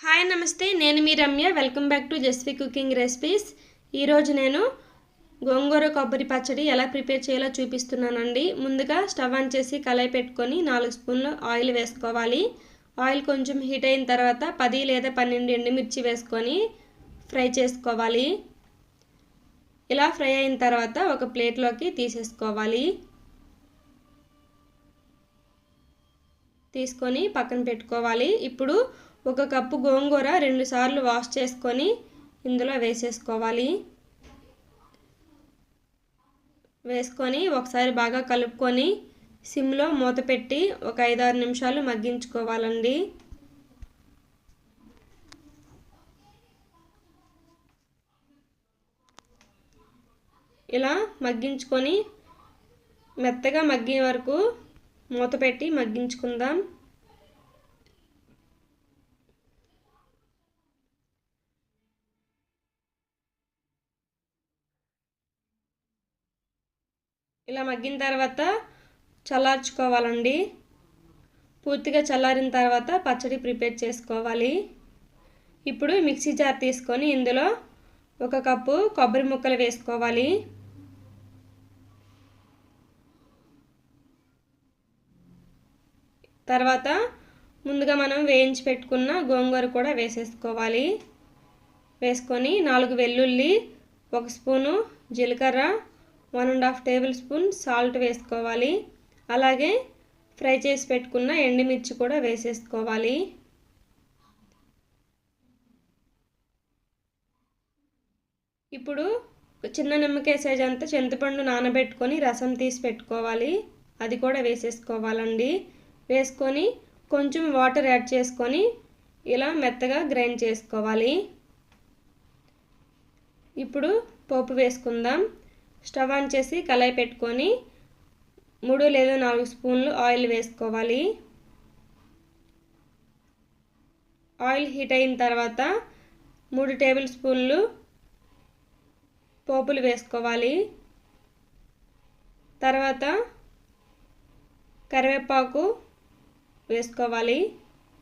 Hi namaste, నేను మీ Ramya. Welcome back to Jasvi cooking recipes. ఈరోజు నేను గోంగూర కొబ్బరి పచ్చడి ఎలా ప్రిపేర్ చేయాలో చూపిస్తున్నానండి. ముందుగా స్టవ్ ఆన్ చేసి కళాయి పెట్టుకొని 4 స్పూన్లు ఆయిల్ వేసుకోవాలి. ఆయిల్ కొంచెం హీట్ అయిన తర్వాత 10 లేదా 12 ఎండుమిర్చి వేసుకొని ఫ్రై చేసుకోవాలి. ఇలా ఫ్రై అయిన తర్వాత ఒక ప్లేట్లోకి తీసేసుకోవాలి. తీసుకొని పక్కన పెట్టుకోవాలి. ఇప్పుడు 1 కప్పు గోంగూర 2 సార్లు వాష్ చేసుకొని ఇందులో వేసేసుకోవాలి. వేసుకొని ఒకసారి బాగా కలుపుకొని సిమ్లో మూత పెట్టి ఒక 5-6 నిమిషాలు మగ్గించుకోవాలండి. ఇలా మగ్గించుకొని మెత్తగా మగ్గే వరకు మూత పెట్టి మగ్గించుకుందాం. ఇలా మగ్గిన తర్వాత చల్లార్చుకోవాలండి. పూర్తిగా చల్లారిన తర్వాత పచ్చడి ప్రిపేర్ చేసుకోవాలి. ఇప్పుడు మిక్సీ జార్ తీసుకొని ఇందులో 1 కప్పు కొబ్బరి ముక్కలు వేసుకోవాలి. తర్వాత ముందుగా మనం వేయించి పెట్టుకున్న గోంగూర కూడా వేసేసుకోవాలి. వేసుకొని 4 వెల్లుల్లి, 1 స్పూను జీలకర్ర, 1½ టేబుల్ స్పూన్ సాల్ట్ వేసుకోవాలి. అలాగే ఫ్రై చేసి పెట్టుకున్న ఎండుమిర్చి కూడా వేసేసుకోవాలి. ఇప్పుడు చిన్న నిమ్మకాయ సైజ్ అంతా చింతపండు నానబెట్టుకొని రసం తీసి పెట్టుకోవాలి. అది కూడా వేసేసుకోవాలండి. వేసుకొని కొంచెం వాటర్ యాడ్ చేసుకొని ఇలా మెత్తగా గ్రైండ్ చేసుకోవాలి. ఇప్పుడు పోపు వేసుకుందాం. స్టవ్ ఆన్ చేసి కళాయి పెట్టుకొని 3 లేదా 4 స్పూన్లు ఆయిల్ వేసుకోవాలి. ఆయిల్ హీట్ అయిన తర్వాత 3 టేబుల్ స్పూన్లు పోపులు వేసుకోవాలి. తర్వాత కరివేపాకు వేసుకోవాలి.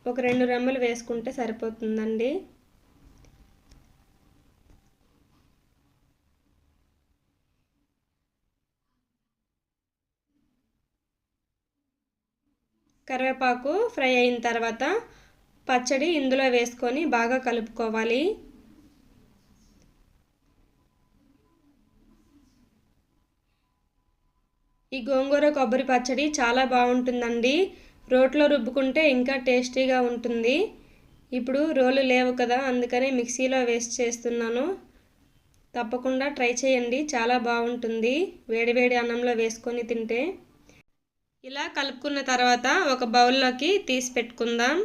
ఒక 2 రెమ్మలు వేసుకుంటే సరిపోతుందండి. కరివేపాకు ఫ్రై అయిన తర్వాత పచ్చడి ఇందులో వేసుకొని బాగా కలుపుకోవాలి. ఈ గోంగూర కొబ్బరి పచ్చడి చాలా బాగుంటుందండి. రోట్లో రుబ్బుకుంటే ఇంకా టేస్టీగా ఉంటుంది. ఇప్పుడు రోలు లేవు కదా, అందుకనే మిక్సీలో వేసి చేస్తున్నాను. తప్పకుండా ట్రై చేయండి, చాలా బాగుంటుంది వేడివేడి అన్నంలో వేసుకొని తింటే. ఇలా కలుపుకున్న తర్వాత ఒక బౌల్లోకి తీసి పెట్టుకుందాం.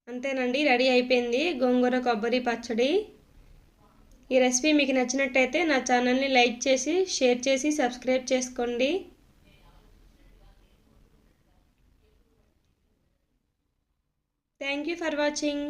అంతేనండి, రెడీ అయిపోయింది గోంగూర కొబ్బరి పచ్చడి. ఈ రెసిపీ మీకు నచ్చినట్టయితే నా ఛానల్ని లైక్ చేసి, షేర్ చేసి, సబ్స్క్రైబ్ చేసుకోండి. Thank you for watching.